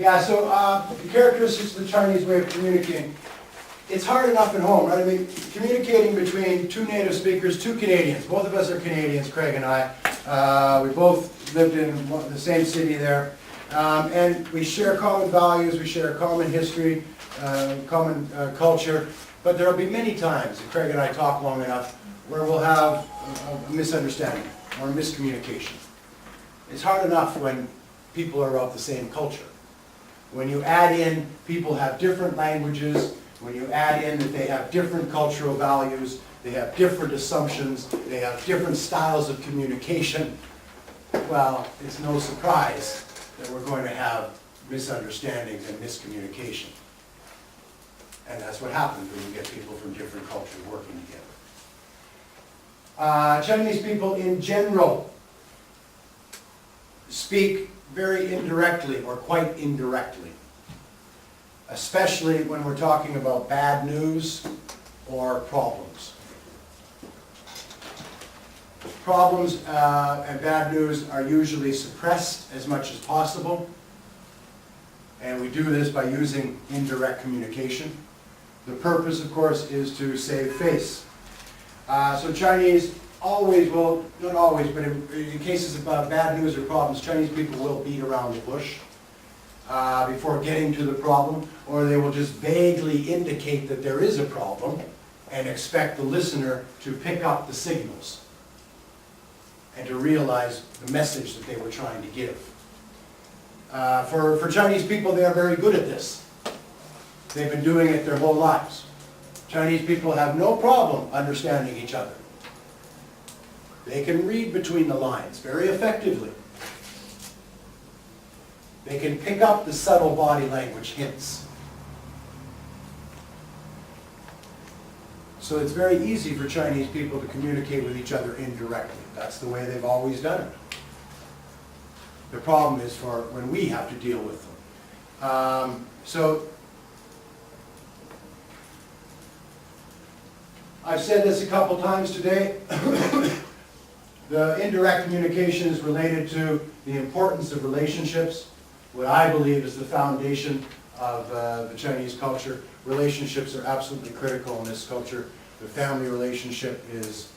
Yeah, so the characteristics of the Chinese way of communicating. It's hard enough at home, right? I mean, communicating between two native speakers, two Canadians. Both of us are Canadians, Craig and I. We both lived in the same city there. And we share common values, we share common history, common culture. But there will be many times, if Craig and I talk long enough, where we'll have a misunderstanding or a miscommunication. It's hard enough when people are of the same culture. When you add in people have different languages, when you add in that they have different cultural values, they have different assumptions, they have different styles of communication, well, it's no surprise that we're going to have misunderstandings and miscommunication. And that's what happens when you get people from different cultures working together. Chinese people in general speak very indirectly or quite indirectly, especially when we're talking about bad news or problems. Problems and bad news are usually suppressed as much as possible, and we do this by using indirect communication. The purpose, of course, is to save face. So Chinese always will, not always, but in cases of bad news or problems, Chinese people will beat around the bush before getting to the problem, or they will just vaguely indicate that there is a problem and expect the listener to pick up the signals and to realize the message that they were trying to give. For Chinese people, they are very good at this. They've been doing it their whole lives. Chinese people have no problem understanding each other. They can read between the lines very effectively. They can pick up the subtle body language hints. So it's very easy for Chinese people to communicate with each other indirectly. That's the way they've always done it. The problem is for when we have to deal with them. So I've said this a couple times today. The indirect communication is related to the importance of relationships, what I believe is the foundation of the Chinese culture. Relationships are absolutely critical in this culture. The family relationship is,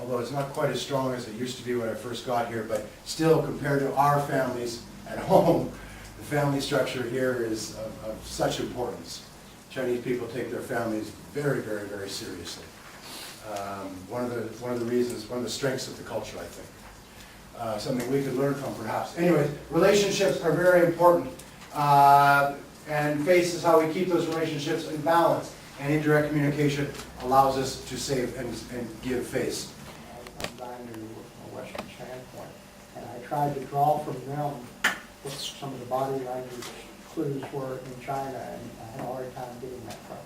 although it's not quite as strong as it used to be when I first got here, but still compared to our families at home, the family structure here is of such importance. Chinese people take their families very, very, very seriously. One of the reasons, one of the strengths of the culture, I think. Something we could learn from, perhaps. Anyway, relationships are very important. And face is how we keep those relationships in balance. And indirect communication allows us to save and give face. I'm blind from a Western standpoint, and I tried to draw from them what some of the body language clues were in China, and I had a hard time getting that from them.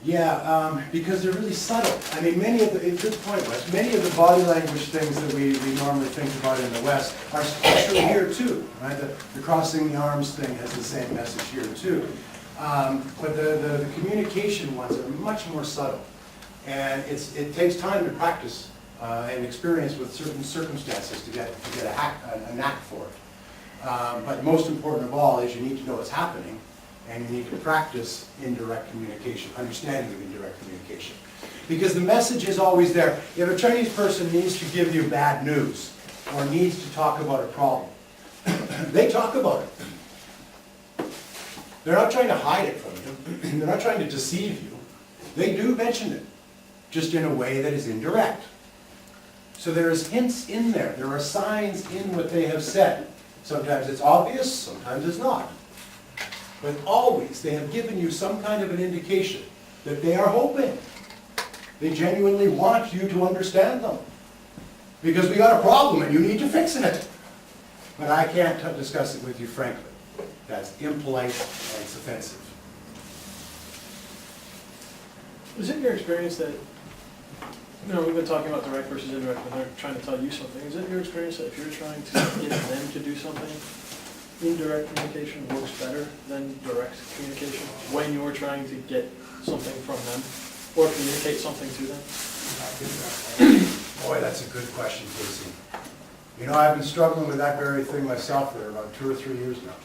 Yeah, because they're really subtle. I mean, many of the, good point, Wes, many of the body language things that we normally think about in the West are true here too, right? The crossing the arms thing has the same message here too. But the communication ones are much more subtle. And it takes time to practice and experience with certain circumstances to get a knack for it. But most important of all is you need to know what's happening, and you need to practice indirect communication, understanding of indirect communication. Because the message is always there. If a Chinese person needs to give you bad news or needs to talk about a problem, they talk about it. They're not trying to hide it from you. They're not trying to deceive you. They do mention it, just in a way that is indirect. So there's hints in there. There are signs in what they have said. Sometimes it's obvious, sometimes it's not. But always they have given you some kind of an indication that they are hoping. They genuinely want you to understand them. Because we got a problem and you need to fix it. But I can't discuss it with you frankly. That's impolite and it's offensive. Is it your experience that, we've been talking about direct versus indirect when they're trying to tell you something. Is it your experience that if you're trying to get them to do something, indirect communication works better than direct communication when you're trying to get something from them or communicate something to them? Boy, that's a good question, Casey. I've been struggling with that very thing myself for about 2 or 3 years now.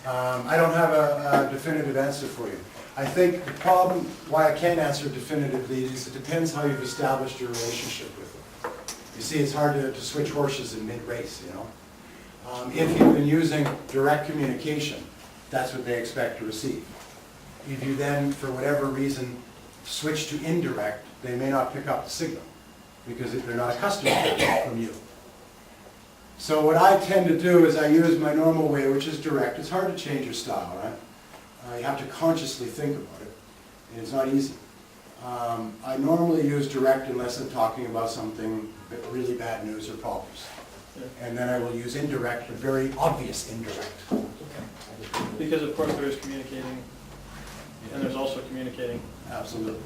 I don't have a definitive answer for you. I think the problem, why I can't answer definitively, is it depends how you've established your relationship with them. You see, it's hard to switch horses in mid-race, you know. If you've been using direct communication, that's what they expect to receive. If you then, for whatever reason, switch to indirect, they may not pick up the signal because they're not accustomed to it from you. So what I tend to do is I use my normal way, which is direct. It's hard to change your style, right? You have to consciously think about it, and it's not easy. I normally use direct unless I'm talking about something, really bad news or problems. And then I will use indirect, but very obvious indirect. Because of course there is communicating, and there's also communicating. Absolutely.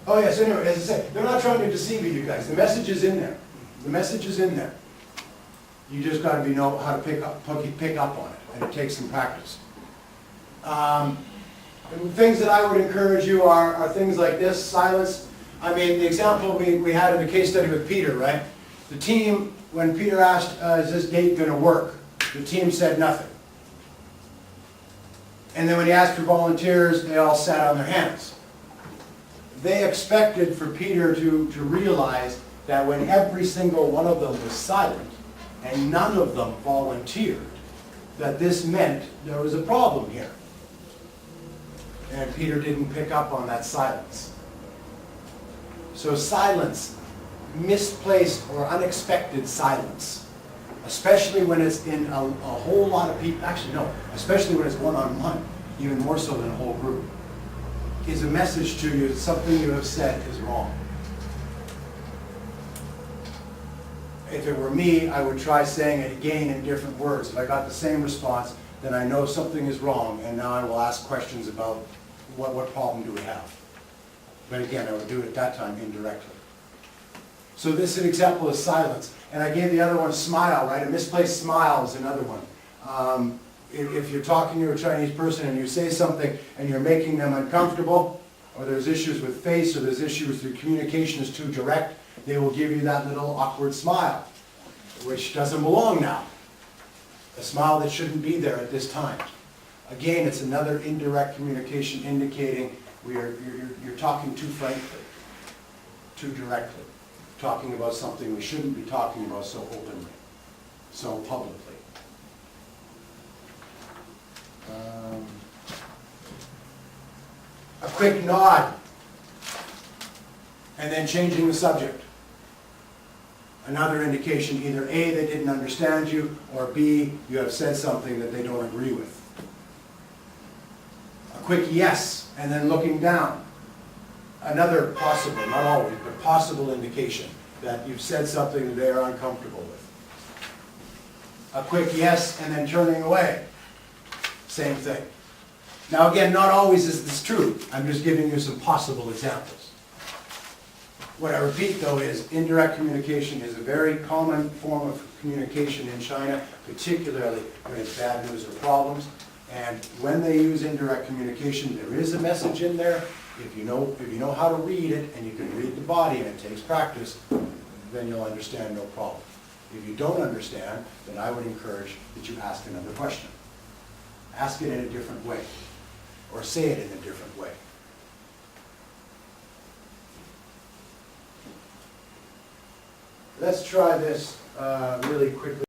Oh yes, anyway, as I said, they're not trying to deceive you guys. The message is in there. The message is in there. You just got to know how to pick up on it, and it takes some practice. Things that I would encourage you are things like this, silence. I mean, the example we had in the case study with Peter, right? The team, when Peter asked, is this gate going to work? The team said nothing. And then when he asked for volunteers, they all sat on their hands. They expected for Peter to realize that when every single one of them was silent and none of them volunteered, that this meant there was a problem here. And Peter didn't pick up on that silence. So silence, misplaced or unexpected silence, especially when it's in a whole lot of people, actually no, especially when it's one-on-one, even more so than a whole group, is a message to you that something you have said is wrong. If it were me, I would try saying it again in different words. If I got the same response, then I know something is wrong, and now I will ask questions about what problem do we have. But again, I would do it at that time indirectly. So this is an example of silence. And I gave the other one smile, right? A misplaced smile is another one. If you're talking to a Chinese person and you say something and you're making them uncomfortable, or there's issues with face, or there's issues with communication is too direct, they will give you that little awkward smile, which doesn't belong now. A smile that shouldn't be there at this time. Again, it's another indirect communication indicating you're talking too frankly, too directly, talking about something we shouldn't be talking about so openly, so publicly. A quick nod, and then changing the subject. Another indication, either A, they didn't understand you, or B, you have said something that they don't agree with. A quick yes, and then looking down. Another possible, not always, but possible indication that you've said something that they are uncomfortable with. A quick yes, and then turning away. Same thing. Now again, not always is this true. I'm just giving you some possible examples. What I repeat though is indirect communication is a very common form of communication in China, particularly when it's bad news or problems. And when they use indirect communication, there is a message in there. If you know how to read it, and you can read the body, and it takes practice, then you'll understand no problem. If you don't understand, then I would encourage that you ask another question. Ask it in a different way, or say it in a different way. Let's try this really quickly.